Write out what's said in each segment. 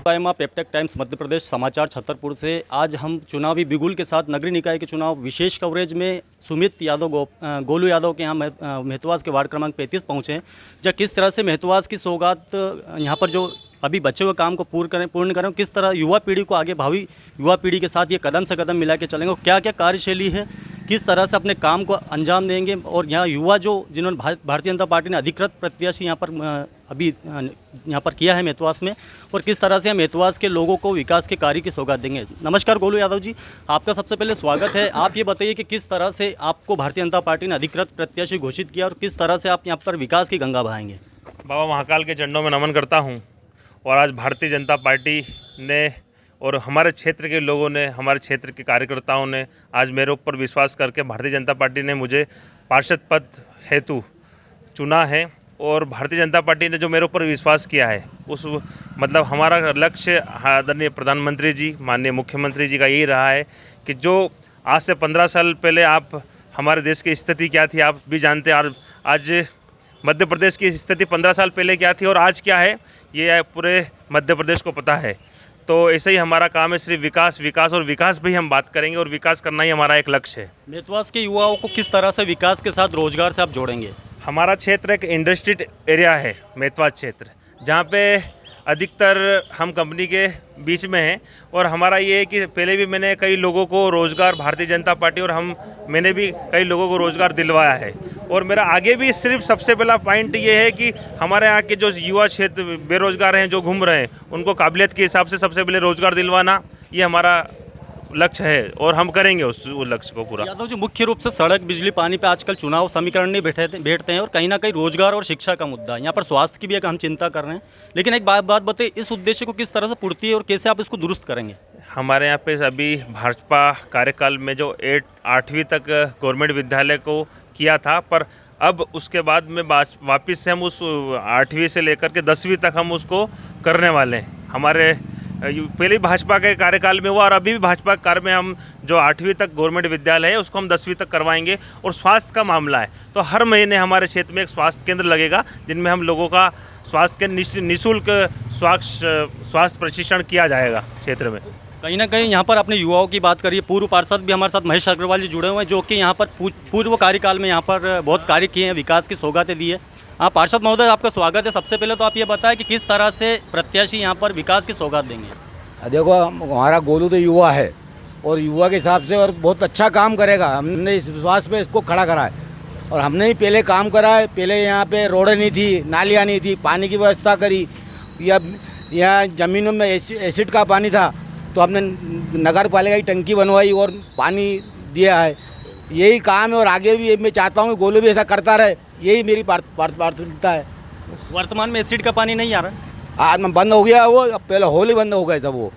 पेप्टेक times Madhya Pradesh समाचार छतरपुर से आज हम चुनावी बिगुल के साथ नगरीय निकाय के चुनाव विशेष कवरेज में सुमित यादव गोलू यादव के यहाँ मेहतवाज के वार्ड क्रमांक 35 पहुँचे हैं। जब किस तरह से मेहतवाज की सौगात यहाँ पर जो अभी बचे हुए काम को पूर्ण करें, किस तरह युवा पीढ़ी को आगे भावी युवा पीढ़ी के साथ ये कदम से कदम मिला के चलेंगे और क्या क्या कार्यशैली है, किस तरह से अपने काम को अंजाम देंगे। और यहाँ युवा जिन्होंने भारतीय जनता पार्टी ने अधिकृत प्रत्याशी यहाँ पर अभी यहाँ पर किया है मेहतवाज में, और किस तरह से हम मेहतवाज के लोगों को विकास के कार्य की सौगात देंगे। नमस्कार गोलू यादव जी, आपका सबसे पहले स्वागत है। आप ये बताइए कि किस तरह से आपको भारतीय जनता पार्टी ने अधिकृत प्रत्याशी घोषित किया और किस तरह से आप यहाँ पर विकास की गंगा बहाएंगे। बाबा महाकाल के चरणों में नमन करता हूँ। और आज भारतीय जनता पार्टी ने और हमारे क्षेत्र के लोगों ने, हमारे क्षेत्र के कार्यकर्ताओं ने आज मेरे ऊपर विश्वास करके भारतीय जनता पार्टी ने मुझे पार्षद पद हेतु चुना है। और भारतीय जनता पार्टी ने जो मेरे ऊपर विश्वास किया है उस मतलब हमारा लक्ष्य आदरणीय प्रधानमंत्री जी, माननीय मुख्यमंत्री जी का यही रहा है कि जो आज से 15 साल पहले आप हमारे देश की स्थिति क्या थी आप भी जानते हैं। आज मध्य प्रदेश की स्थिति 15 साल पहले क्या थी और आज क्या है ये पूरे मध्य प्रदेश को पता है। तो ऐसे ही हमारा काम है, सिर्फ विकास और विकास भी हम बात करेंगे और विकास करना ही हमारा एक लक्ष्य है। मेहतवाज के युवाओं को किस तरह से विकास के साथ रोजगार से आप जोड़ेंगे। हमारा क्षेत्र एक इंडस्ट्री एरिया है, मेहतवाज क्षेत्र, जहाँ पे अधिकतर हम कंपनी के बीच में हैं। और हमारा ये है कि पहले भी मैंने कई लोगों को रोज़गार, भारतीय जनता पार्टी और मैंने भी कई लोगों को रोज़गार दिलवाया है। और मेरा आगे भी सिर्फ सबसे पहला पॉइंट ये है कि हमारे यहाँ के जो युवा क्षेत्र बेरोज़गार हैं, जो घूम रहे हैं, उनको काबिलियत के हिसाब से सबसे पहले रोज़गार दिलवाना, ये हमारा लक्ष्य है और हम करेंगे उस लक्ष्य को पूरा। यादव जी, मुख्य रूप से सड़क, बिजली, पानी पे आजकल चुनाव समीकरण नहीं बैठते हैं और कहीं ना कहीं रोजगार और शिक्षा का मुद्दा है। यहाँ पर स्वास्थ्य की भी एक हम चिंता कर रहे हैं, लेकिन एक बात बताइए, इस उद्देश्य को किस तरह से पूर्ति है और कैसे आप इसको दुरुस्त करेंगे। हमारे यहाँ पे अभी भाजपा कार्यकाल में जो 8वीं तक गवर्नमेंट विद्यालय को किया था, पर अब उसके बाद में वापस से हम उस 8वीं से लेकर के 10वीं तक हम उसको करने वाले हैं। हमारे पहले भाजपा के कार्यकाल में हुआ और अभी भी भाजपा के कार्य में हम जो 8वीं तक गवर्नमेंट विद्यालय है उसको हम 10वीं तक करवाएंगे। और स्वास्थ्य का मामला है तो हर महीने हमारे क्षेत्र में एक स्वास्थ्य केंद्र लगेगा, जिनमें हम लोगों का स्वास्थ्य के निःशुल्क स्वास्थ्य प्रशिक्षण किया जाएगा क्षेत्र में। कहीं ना कहीं यहाँ पर अपने युवाओं की बात करिए, पूर्व पार्षद भी हमारे साथ महेश अग्रवाल जी जुड़े हुए हैं, जो कि यहाँ पर पूर्व कार्यकाल में यहाँ पर बहुत कार्य किए हैं, विकास की सौगातें दी है। हाँ पार्षद महोदय, आपका स्वागत है। सबसे पहले तो आप ये बताएं कि किस तरह से प्रत्याशी यहाँ पर विकास की सौगात देंगे। देखो, हमारा गोलू तो युवा है और युवा के हिसाब से और बहुत अच्छा काम करेगा। हमने इस विश्वास पे इसको खड़ा करा है और हमने ही पहले काम करा है। पहले यहाँ पे रोडें नहीं थी, नालियाँ नहीं थी, पानी की व्यवस्था करी, या यहाँ ज़मीनों में एसिड का पानी था तो हमने नगर पालिका की टंकी बनवाई और पानी दिया है। यही काम है और आगे भी मैं चाहता हूँ गोलू भी ऐसा करता रहे, यही मेरी प्राथमिकता है। वर्तमान में एसिड का पानी नहीं आ रहा, आज में बंद हो गया वो, पहले होली बंद हो गए था वो,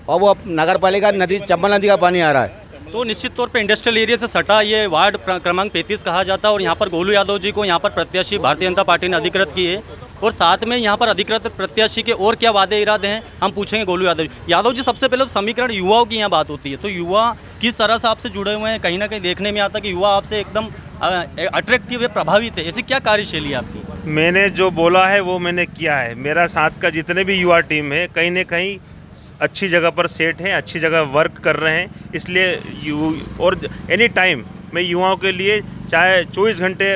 और वो नगर पालिका नदी, चंबल नदी का पानी आ रहा है। तो निश्चित तौर पे इंडस्ट्रियल एरिया से सटा ये वार्ड क्रमांक 35 कहा जाता है और यहाँ पर गोलू यादव जी को यहाँ पर प्रत्याशी भारतीय जनता पार्टी ने अधिकृत की है। और साथ में यहाँ पर अधिकृत प्रत्याशी के और क्या वादे इरादे हैं हम पूछेंगे गोलू यादव जी। सबसे पहले तो समीकरण युवाओं की यहाँ बात होती है, तो युवा किस तरह से आपसे जुड़े हुए हैं। कहीं ना कहीं देखने में आता है कि युवा आपसे एकदम अट्रैक्टिव है, प्रभावित है। ऐसी क्या कार्यशैली है आपकी। मैंने जो बोला है वो मैंने किया है। मेरा साथ का जितने भी युवा टीम है कहीं ना कहीं अच्छी जगह पर सेट हैं, अच्छी जगह वर्क कर रहे हैं। इसलिए और एनी टाइम मैं युवाओं के लिए चाहे 24 घंटे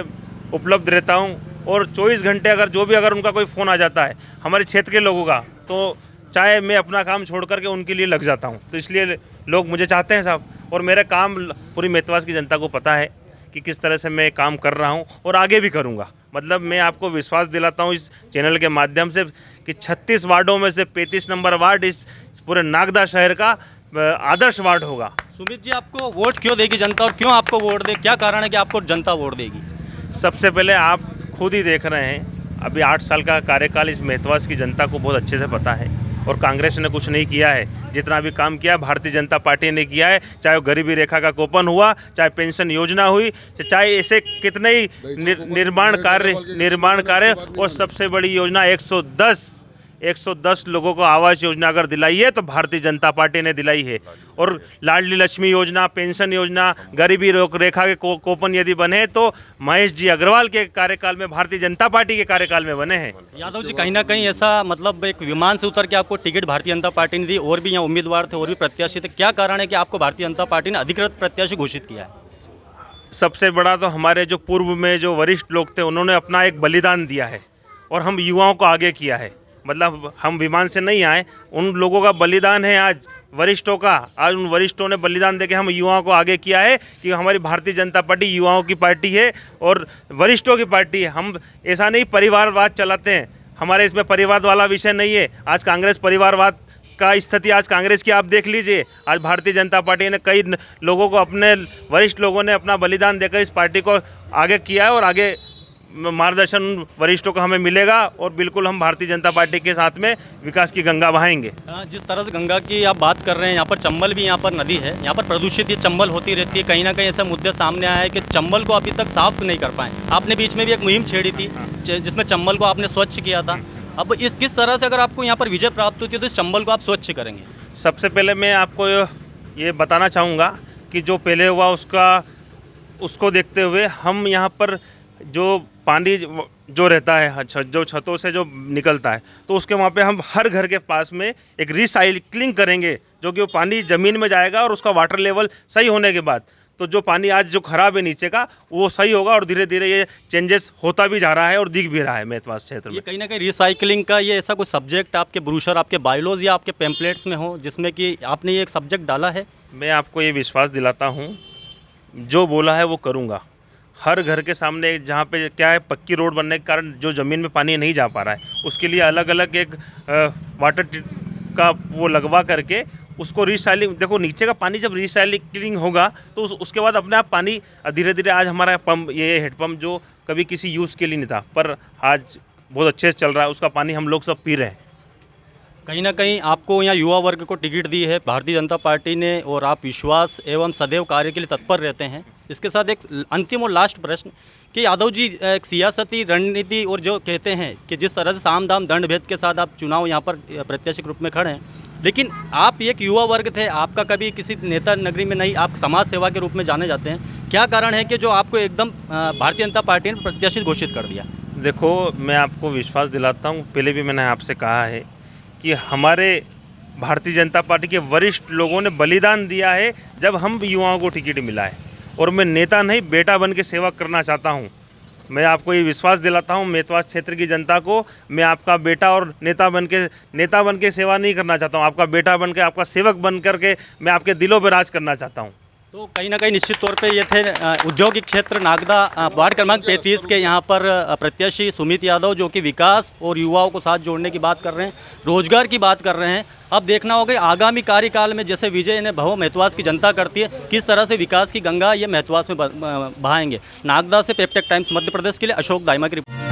उपलब्ध रहता हूं। और 24 घंटे अगर उनका कोई फ़ोन आ जाता है हमारे क्षेत्र के लोगों का, तो चाहे मैं अपना काम छोड़ करके उनके लिए लग जाता हूं। तो इसलिए लोग मुझे चाहते हैं साहब, और मेरा काम पूरी मेहतवाज की जनता को पता है कि किस तरह से मैं काम कर रहा हूं और आगे भी करूंगा। मतलब मैं आपको विश्वास दिलाता हूं इस चैनल के माध्यम से कि 36 वार्डों में से 35 नंबर वार्ड इस पूरे नागदा शहर का आदर्श वार्ड होगा। सुमित जी, आपको वोट क्यों देगी जनता और क्यों आपको वोट दे, क्या कारण है कि आपको जनता वोट देगी। सबसे पहले आप खुद ही देख रहे हैं, अभी 8 साल का कार्यकाल इस मेहतवाज की जनता को बहुत अच्छे से पता है। और कांग्रेस ने कुछ नहीं किया है, जितना भी काम किया भारतीय जनता पार्टी ने किया है। चाहे वो गरीबी रेखा का कोपन हुआ, चाहे पेंशन योजना हुई, चाहे ऐसे कितने ही निर्माण कार्य और सबसे बड़ी योजना 110 लोगों को आवास योजना अगर दिलाई है तो भारतीय जनता पार्टी ने दिलाई है। और लाडली लक्ष्मी योजना, पेंशन योजना, गरीबी रेखा के कोपन यदि बने तो महेश जी अग्रवाल के कार्यकाल में, भारतीय जनता पार्टी के कार्यकाल में बने हैं। यादव जी, कहीं ना कहीं ऐसा मतलब एक विमान से उतर के आपको टिकट भारतीय जनता पार्टी ने दी, और भी यहाँ उम्मीदवार थे और भी प्रत्याशी थे, क्या कारण है कि आपको भारतीय जनता पार्टी ने अधिकृत प्रत्याशी घोषित किया है? सबसे बड़ा तो हमारे जो पूर्व में जो वरिष्ठ लोग थे उन्होंने अपना एक बलिदान दिया है और हम युवाओं को आगे किया है। मतलब हम विमान से नहीं आए, उन लोगों का बलिदान है आज वरिष्ठों का। आज उन वरिष्ठों ने बलिदान देके हम युवाओं को आगे किया है कि हमारी भारतीय जनता पार्टी युवाओं की पार्टी है और वरिष्ठों की पार्टी है। हम ऐसा नहीं परिवारवाद चलाते हैं, हमारे इसमें परिवारवाद वाला विषय नहीं है। आज कांग्रेस परिवारवाद का स्थिति आज कांग्रेस की आप देख लीजिए। आज भारतीय जनता पार्टी ने कई लोगों को, अपने वरिष्ठ लोगों ने अपना बलिदान देकर इस पार्टी को आगे किया है और आगे मार्गदर्शन वरिष्ठों का हमें मिलेगा और बिल्कुल हम भारतीय जनता पार्टी के साथ में विकास की गंगा बहाएंगे। जिस तरह से गंगा की आप बात कर रहे हैं, यहाँ पर चंबल भी यहाँ पर नदी है, यहाँ पर प्रदूषित ये चंबल होती रहती है। कहीं ना कहीं ऐसा मुद्दे सामने आया है कि चंबल को अभी तक साफ नहीं कर पाए। आपने बीच में भी एक मुहिम छेड़ी थी जिसमें चंबल को आपने स्वच्छ किया था। अब इस किस तरह से अगर आपको यहाँ पर विजय प्राप्त होती है तो इस चंबल को आप स्वच्छ करेंगे? सबसे पहले मैं आपको ये बताना चाहूँगा कि जो पहले हुआ उसको देखते हुए हम यहाँ पर जो पानी जो रहता है जो छतों से जो निकलता है तो उसके वहाँ पे हम हर घर के पास में एक रिसाइक्लिंग करेंगे, जो कि वो पानी ज़मीन में जाएगा और उसका वाटर लेवल सही होने के बाद तो जो पानी आज जो खराब है नीचे का वो सही होगा और धीरे धीरे ये चेंजेस होता भी जा रहा है और दिख भी रहा है मेहतवाज क्षेत्र में। ये कहीं ना कहीं रिसाइकलिंग का ये ऐसा कुछ सब्जेक्ट आपके ब्रोशर, आपके बायोलॉज या आपके पैम्पलेट्स में हो जिसमें कि आपने ये एक सब्जेक्ट डाला है? मैं आपको ये विश्वास दिलाता हूँ, जो बोला है वो करूँगा। हर घर के सामने जहाँ पे क्या है, पक्की रोड बनने के कारण जो ज़मीन में पानी नहीं जा पा रहा है उसके लिए अलग अलग एक वाटर का वो लगवा करके उसको रिसाइलिंग, देखो नीचे का पानी जब रिसाइक्लिंग होगा तो उसके बाद अपने आप पानी धीरे धीरे, आज हमारा पंप, ये हेडपम्प जो कभी किसी यूज़ के लिए नहीं था पर आज बहुत अच्छे से चल रहा है, उसका पानी हम लोग सब पी रहे हैं। कहीं ना कहीं आपको यहाँ युवा वर्ग को टिकट दी है भारतीय जनता पार्टी ने और आप विश्वास एवं सदैव कार्य के लिए तत्पर रहते हैं। इसके साथ एक अंतिम और लास्ट प्रश्न कि यादव जी, एक सियासती रणनीति और जो कहते हैं कि जिस तरह से साम दाम दंड भेद के साथ आप चुनाव यहाँ पर प्रत्याशी के रूप में खड़े हैं, लेकिन आप एक युवा वर्ग थे, आपका कभी किसी नेता नगरी में नहीं, आप समाज सेवा के रूप में जाने जाते हैं। क्या कारण है कि जो आपको एकदम भारतीय जनता पार्टी ने प्रत्याशी घोषित कर दिया? देखो, मैं आपको विश्वास दिलाता हूँ, पहले भी मैंने आपसे कहा है कि हमारे भारतीय जनता पार्टी के वरिष्ठ लोगों ने बलिदान दिया है जब हम युवाओं को टिकट मिला है और मैं नेता नहीं बेटा बन के सेवा करना चाहता हूँ। मैं आपको ये विश्वास दिलाता हूँ मेहतवाज क्षेत्र की जनता को, मैं आपका बेटा और नेता बन के सेवा नहीं करना चाहता हूँ। आपका बेटा बन के, आपका सेवक बन करके मैं आपके दिलों पर राज करना चाहता हूँ। तो कहीं ना कहीं निश्चित तौर पे ये थे औद्योगिक क्षेत्र नागदा वार्ड क्रमांक 33 के यहाँ पर प्रत्याशी सुमित यादव, जो कि विकास और युवाओं को साथ जोड़ने की बात कर रहे हैं, रोजगार की बात कर रहे हैं। अब देखना होगा आगामी कार्यकाल में जैसे विजय ने भव मेहतवाज की जनता करती है, किस तरह से विकास की गंगा ये मेहतवाज में बहाएंगे। नागदा से पेप्टेक टाइम्स मध्य प्रदेश के लिए अशोक दाइमा की रिपोर्ट।